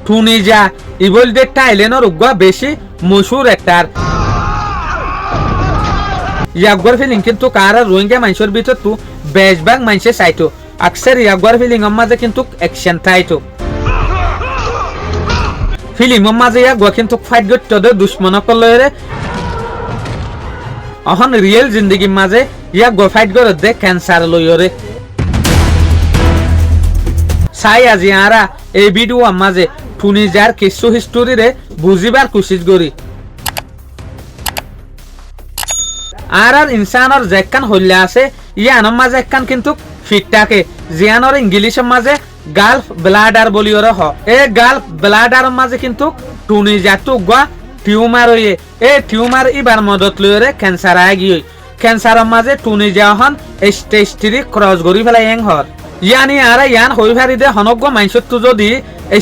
টুনিজা able দে টাইলেনর উগ্গা বেশি মশুর একটার Yegor feeling কিন্তু কারা রোহিঙ্গা মানুষের ভিতর তো বেশভাগ মানুষে চাইতো আকসার ইয়াগর ফিলিং মাঝে কিন্তু অ্যাকশন থাইতো ফিলিং মাঝে ইয়াগর কিন্তু ফাইট করতে দে দুশ্মন কলরে অহন রিয়েল জিন্দগির মাঝে ইয়াগর ফাইট করে দে ক্যান্সার লইরে চাই আজি আরা এই ভিডিও মাঝে টুনিজার কিছু হিস্টোরি রে বুঝিবার কোশিশ করি আর ইনসানর যেকান হইলে আছে ইয়ানোর মাঝে একখান কিন্তু ফিট থাকে জিয়ানোর ইংলিশের মাঝে গালফ ব্লাডার বলিওরে হ এ গালফ ব্লাডার মাঝে কিন্তু টুনিজার তো গা টিউমার হইয়ে এ টিউমার ইবার মদত লইরে ক্যান্সার আয় গিয়ে ক্যান্সারের মাঝে টুনিজা হন স্টেজ 3 ক্রস করি ফেলাই এং হর ইয়ানি আর ইয়ান হই ফারি দে হনজ্ঞ মাইসত তো যদি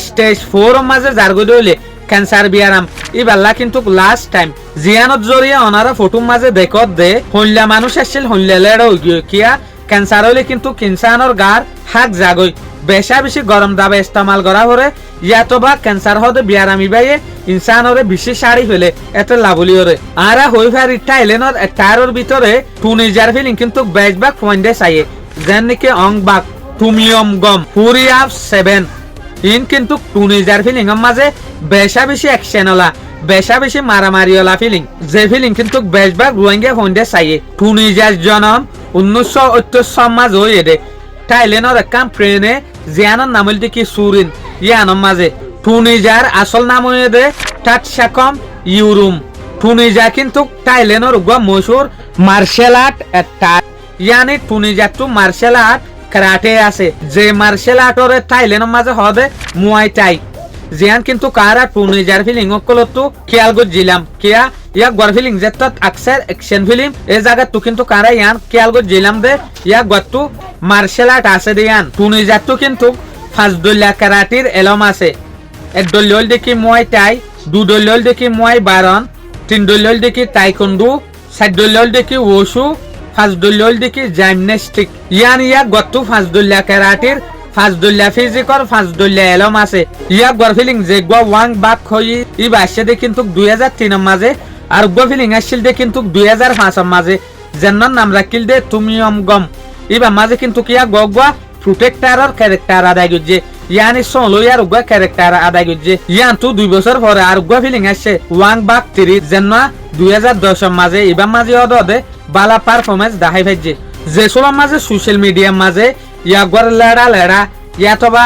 স্টেজ 4 মাঝে জারগো দইলে ক্যান্সার বিয়ারাম ইবাল্লা কিন্তু লাস্ট টাইম জিয়ানত জরিয়া অনারা ফটো মাঝে দেখত দে হইলা মানুষ আসছিল হইলা লেড় হই গিয়ে কিয়া ক্যান্সার হইলে কিন্তু কিনসানর গার হাক জাগই বেশা বেশি গরম দাবা ইস্তেমাল করা হরে ইয়াতো বা ক্যান্সার হদে বিয়ারামি বাইয়ে ইনসানরে বেশি শাড়ি ফেলে এত লাভলি হরে আরা হই ফারি টাইলেনর টায়ারের ভিতরে টুনিজার ফিলিং কিন্তু বেশভাগ পয়েন্টে চাইয়ে যেন নাকি অংবাক তুমিয়ম গম ফুরিয়াফ 7 ইন কিন্তু টুনিজার ফিলিং মাঝে বেশা বেশি অ্যাকশনওয়ালা বেশা বেশি মারামারিওয়ালা ফিলিং যে ফিলিং কিন্তু বেশভাগ রোহিঙ্গা ফন্ডে চাইয়ে টুনিজার জন্ম 1978 মাঝে হয়ে দে টাইলেনর একখান ট্রেনে জিয়ানোর নাম হইল কি সুরিন ইয়ানোর মাঝে টুনিজার আসল নাম হয়ে দে টাটসাকম ইউরুম টুনিজা কিন্তু টাইলেনর উগ্র মশুর মার্শাল আর্ট একটা ইয়ানি টুনিজার তো মার্শাল আর্ট কারাটে আছে যে মার্শাল আর্টরে থাইল্যান্ডের মাঝে হবে মুয়াই টাই জিয়ান কিন্তু কারা টুনিজার ফিলিং অকলতো খেয়াল গজিলাম কিয়া ইয়া গর ফিলিং যেত আকসার অ্যাকশন ফিল্ম এই জায়গা তো কিন্তু কারা ইয়ান খেয়াল গজিলাম দে ইয়া গত্তু মার্শাল আর্ট আছে দে ইয়ান টুনিজার তো কিন্তু ফার্স্ট দলিয়া কারাটির এলম আছে এক দলিয়ল দেখি মুয়াই টাই দু দলিয়ল দেখি মুয়াই বারন তিন দলিয়ল দেখি তাইকোন্ডু চার দলিয়ল দেখি ওশু ফাজদুল্লাহ দেখি জিমন্যাস্টিক ইয়ান ইয়া গত্তু ফাজদুল্লাহ কারাটির ফাজদুল্লাহ ফিজিকর ফাজদুল্লাহ এলম আছে ইয়া গর ফিলিং যে গো ওয়াং বাক হই ই বাসে দে কিন্তু 2003 এর মাঝে আর গো ফিলিং আসছিল দে কিন্তু 2005 এর মাঝে জেন্নার নাম রাখিল দে তুমিয়ম গম ইবা মাঝে কিন্তু কিয়া গগবা প্রোটেক্টরর ক্যারেক্টার আদায় গজে ইয়ানি সোলো ইয়ার গো ক্যারেক্টার আদায় গজে ইয়ান তো 2 বছর পরে আর গো ফিলিং আসছে ওয়াং বাক 3 জেন্না 2010 এর মাঝে ইবা মাঝে অদে বালা পারফরমেন্স দেখাই ফেলছে যে সোলার মাঝে সোশ্যাল মিডিয়ার মাঝে ইয়াগর লেড়া ইয়াতবা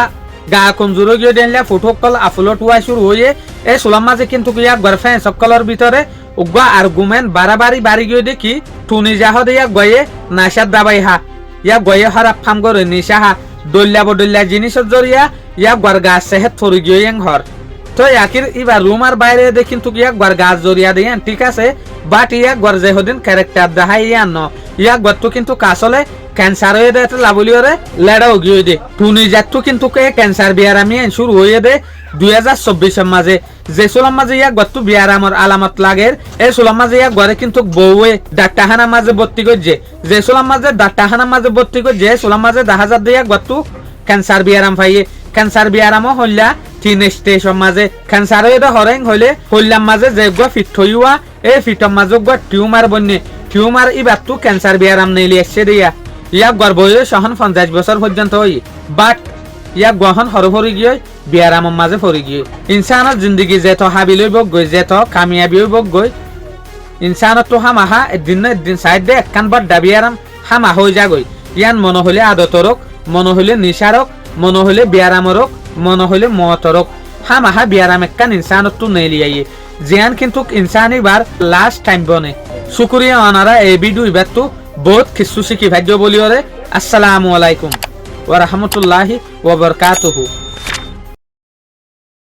গা কমজোর গিয়ে দেনলে ফটো কল আপলোড হওয়া শুরু হয়ে এই সোলার মাঝে কিন্তু ইয়াগর ফ্যান সকলের ভিতরে উগ্র আর্গুমেন্ট বাড়ি গিয়ে দেখি টুনিজা হদে ইয়া গয়ে নাশাদ দাবাই হা ইয়া গয়ে হরা ফাম করে নিশা হা দলিয়া জিনিসের জরিয়া ইয়াগর গাছ সেহেত ফরি গিয়ে হর তো ইয়াকির ইবার রুমার বাইরে দে কিন্তু ইয়াগর গাছ জরিয়া দেন ঠিক আছে বাট ইয়াগর যে হদিন ক্যারেক্টার দেখাই ইয়ান ন ইয়াগর তো কিন্তু কাসলে ক্যান্সার হয়ে দে লাভলি হরে লেড়াও গিয়ে দে টুনিজার তো কিন্তু ক্যান্সার বিয়ারামি শুরু হয়ে দে 2024 এর মাঝে যে সোলার মাঝে ইয়াগর তো বিয়ারামর আলামত লাগের এই সোলার মাঝে ইয়াগরে কিন্তু বউয়ে ডাক্তারখানা মাঝে ভর্তি করছে যে সোলার মাঝে ডাক্তারখানা মাঝে ভর্তি করছে সোলার মাঝে 10,000 দিয়ে ইয়াগর তো ক্যান্সার বিয়ারাম পাইয়ে ক্যান্সার বিয়ারামও হইলা 3 স্টেশন মাঝে ক্যান্সার হয়ে হরেং হইলে হইলাম মাঝে যে গো ফিট হইয়া এই ফিটর মাঝে গো টিউমার বন্যে টিউমার ইবার তো ক্যান্সার বিয়ারাম নেলি এসে দিয়া ইয়া গর বয়স সহন 50 বছর পর্যন্ত হই বাট ইয়া গহন হরহরি গিয়ে বিয়ারামের মাঝে পড়ি গিয়ে ইনসানের জিন্দগি যেত হাবিল হইব গই যেত কামিয়াবি হইব গই ইনসানত তো হামাহা একদিন সাইড দে একখান বার ডাবিয়ারাম হামা হয়ে যাগই ইয়ান মনে হইলে আদতরক মনে হইলে নিশারক মনে হইলে বিয়ারামরক মনে হইলে মতরক হামাহা বিয়ারাম একখান ইনসানত তো নেলিয়াইয়ে জিয়ান কিন্তু ইনসান এবার লাস্ট টাইম বনে শুকরিয়া অনারা এই ভিডিও এবার তো বহুত কিছু শিখি ভাগ্য বলিওরে আসসালামু আলাইকুম ওয়া রাহমাতুল্লাহি ওয়া বারাকাতুহু।